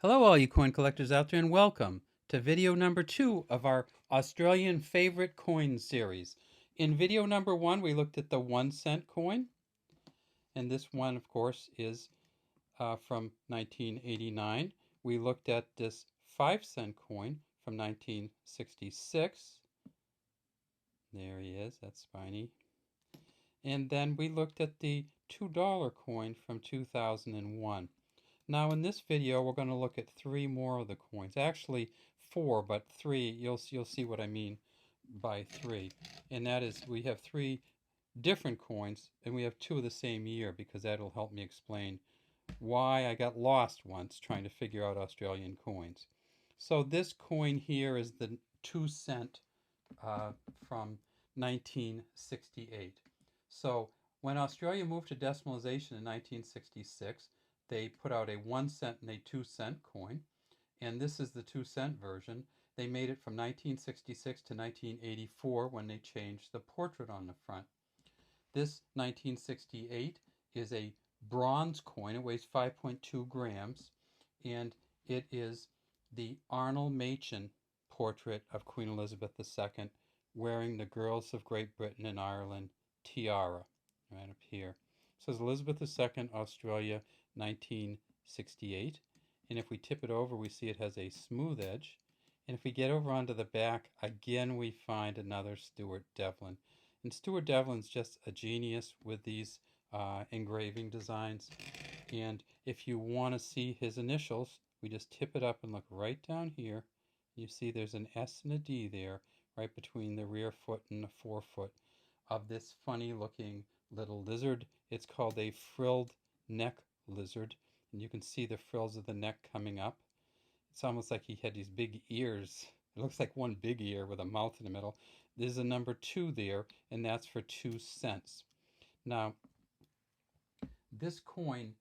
Hello all you coin collectors out there and welcome to video number 2 of our Australian favorite coins series. In video number 1 we looked at the 1 cent coin, and this one of course is from 1989. We looked at this 5 cent coin from 1966. There he is, that's Spiny. And then we looked at the $2 coin from 2001. Now in this video we're going to look at 3 more of the coins. Actually 4, but 3, you'll see what I mean by 3. And that is, we have 3 different coins and we have 2 of the same year, because that'll help me explain why I got lost once trying to figure out Australian coins. So this coin here is the 2 cent from 1968. So when Australia moved to decimalization in 1966, they put out a 1 cent and a 2 cent coin, and this is the 2 cent version. They made it from 1966 to 1984 when they changed the portrait on the front. This 1968 is a bronze coin. It weighs 5.2 grams, and it is the Arnall Machin portrait of Queen Elizabeth II wearing the Girls of Great Britain and Ireland tiara right up here. It says Elizabeth II, Australia, 1968. And if we tip it over, we see it has a smooth edge. And if we get over onto the back, again we find another Stuart Devlin. And Stuart Devlin's just a genius with these engraving designs. And if you want to see his initials, we just tip it up and look right down here. You see there's an S and a D there, right between the rear foot and the forefoot of this funny looking little lizard. It's called a frilled neck lizard, and you can see the frills of the neck coming up. It's almost like he had these big ears. It looks like one big ear with a mouth in the middle. There's a number 2 there, and that's for 2 cents. Now, this coin,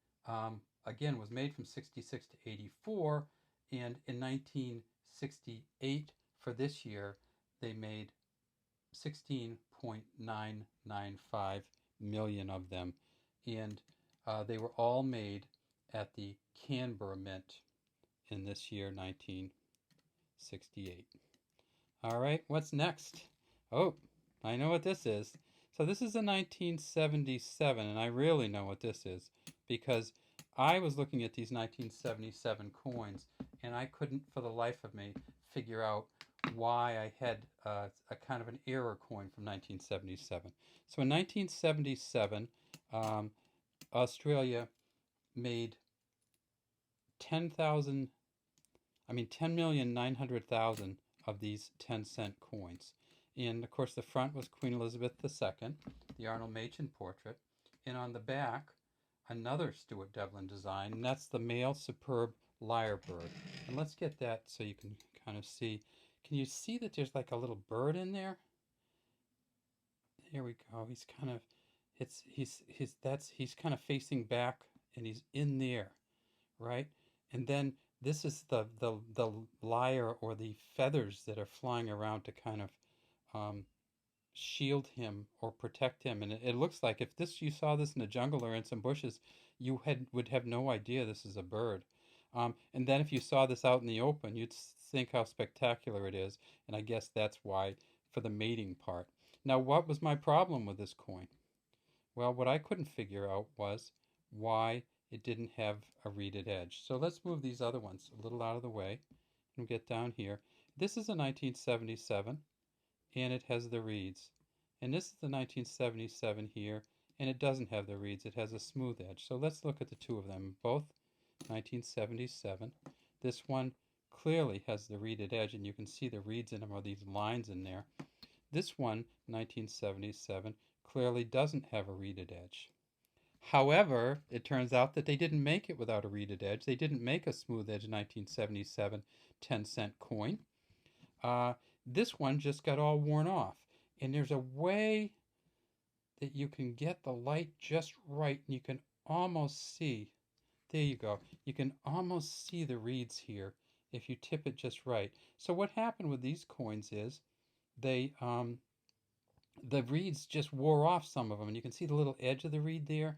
again, was made from 66 to 84, and in 1968, for this year, they made 16.995 million of them, and they were all made at the Canberra Mint in this year, 1968. All right, what's next? Oh, I know what this is. So this is a 1977, and I really know what this is, because I was looking at these 1977 coins, and I couldn't for the life of me figure out why I had a kind of an error coin from 1977. So in 1977, Australia made 10,900,000 of these 10-cent coins. And of course the front was Queen Elizabeth II, the Arnall Machin portrait, and on the back another Stuart Devlin design, and that's the male superb lyrebird. And let's get that so you can kind of see. Can you see that there's like a little bird in there? Here we go. He's kind of, he's kind of facing back, and he's in there, right? And then this is the lyre, or the feathers that are flying around to kind of shield him or protect him. And it looks like if this, you saw this in the jungle or in some bushes, you would have no idea this is a bird. And then if you saw this out in the open, you'd think how spectacular it is. And I guess that's why, for the mating part. Now, what was my problem with this coin? Well, what I couldn't figure out was why it didn't have a reeded edge. So let's move these other ones a little out of the way and get down here. This is a 1977, and it has the reeds. And this is the 1977 here, and it doesn't have the reeds. It has a smooth edge. So let's look at the two of them, both 1977. This one clearly has the reeded edge, and you can see the reeds in them, or these lines in there. This one, 1977, clearly doesn't have a reeded edge. However, it turns out that they didn't make it without a reeded edge. They didn't make a smooth edge 1977 10-cent coin. This one just got all worn off. And there's a way that you can get the light just right, and you can almost see, there you go, you can almost see the reeds here if you tip it just right. So what happened with these coins is they the reeds just wore off, some of them, and you can see the little edge of the reed there.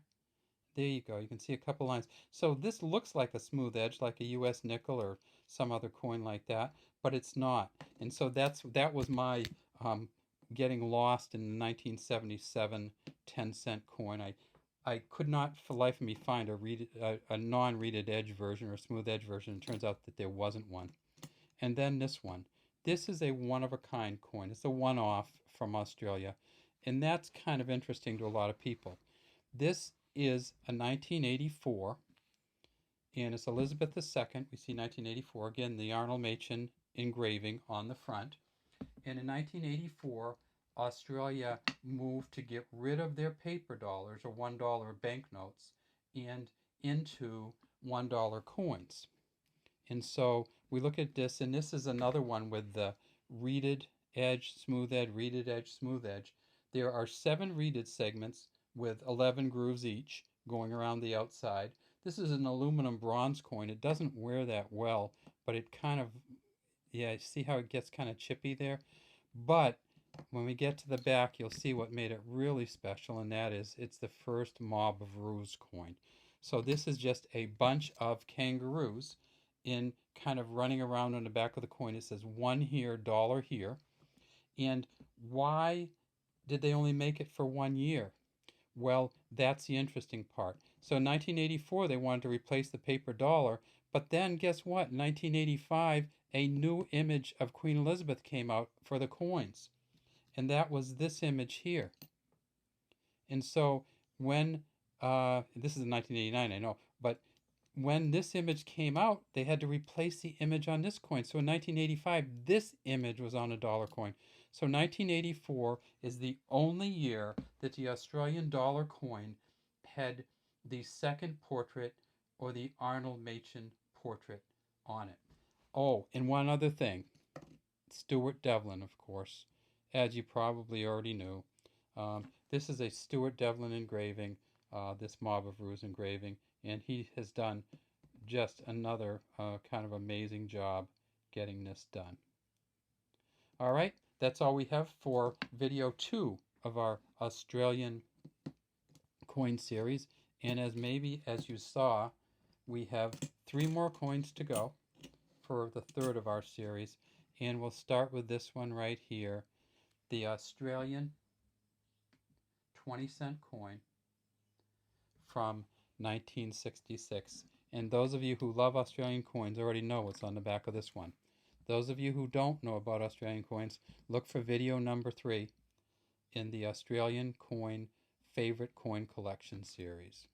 There you go. You can see a couple lines. So this looks like a smooth edge, like a U.S. nickel or some other coin like that, but it's not. And so that was my um, getting lost in the 1977 10-cent coin. I could not for the life of me find a non-reeded edge version or smooth edge version. It turns out that there wasn't one. And then this one. This is a one-of-a-kind coin. It's a one-off from Australia. And that's kind of interesting to a lot of people. This is a 1984, and it's Elizabeth II. We see 1984, again, the Arnall Machin engraving on the front. And in 1984, Australia moved to get rid of their paper dollars or $1 banknotes and into $1 coins. And so we look at this, and this is another one with the reeded edge, smooth edge, reeded edge, smooth edge. There are 7 reeded segments with 11 grooves each going around the outside. This is an aluminum bronze coin. It doesn't wear that well, but it kind of, yeah, see how it gets kind of chippy there? But when we get to the back, you'll see what made it really special, and that is it's the first mob of roos coin. So this is just a bunch of kangaroos in kind of running around on the back of the coin. It says $1 here, $1 here. And why did they only make it for 1 year? Well, that's the interesting part. So in 1984, they wanted to replace the paper dollar, but then guess what? In 1985, a new image of Queen Elizabeth came out for the coins, and that was this image here. And so when, this is in 1989, I know, but when this image came out, they had to replace the image on this coin. So in 1985, this image was on a dollar coin. So 1984 is the only year that the Australian dollar coin had the second portrait or the Arnall Machin portrait on it. Oh, and one other thing. Stuart Devlin, of course, as you probably already knew. This is a Stuart Devlin engraving, this Mob of Roos engraving, and he has done just another kind of amazing job getting this done. All right, that's all we have for video 2 of our Australian coin series. And as you saw, we have 3 more coins to go for the third of our series. And we'll start with this one right here, the Australian 20-cent coin from 1966. And those of you who love Australian coins already know what's on the back of this one. Those of you who don't know about Australian coins, look for video number 3 in the Australian coin favorite coin collection series.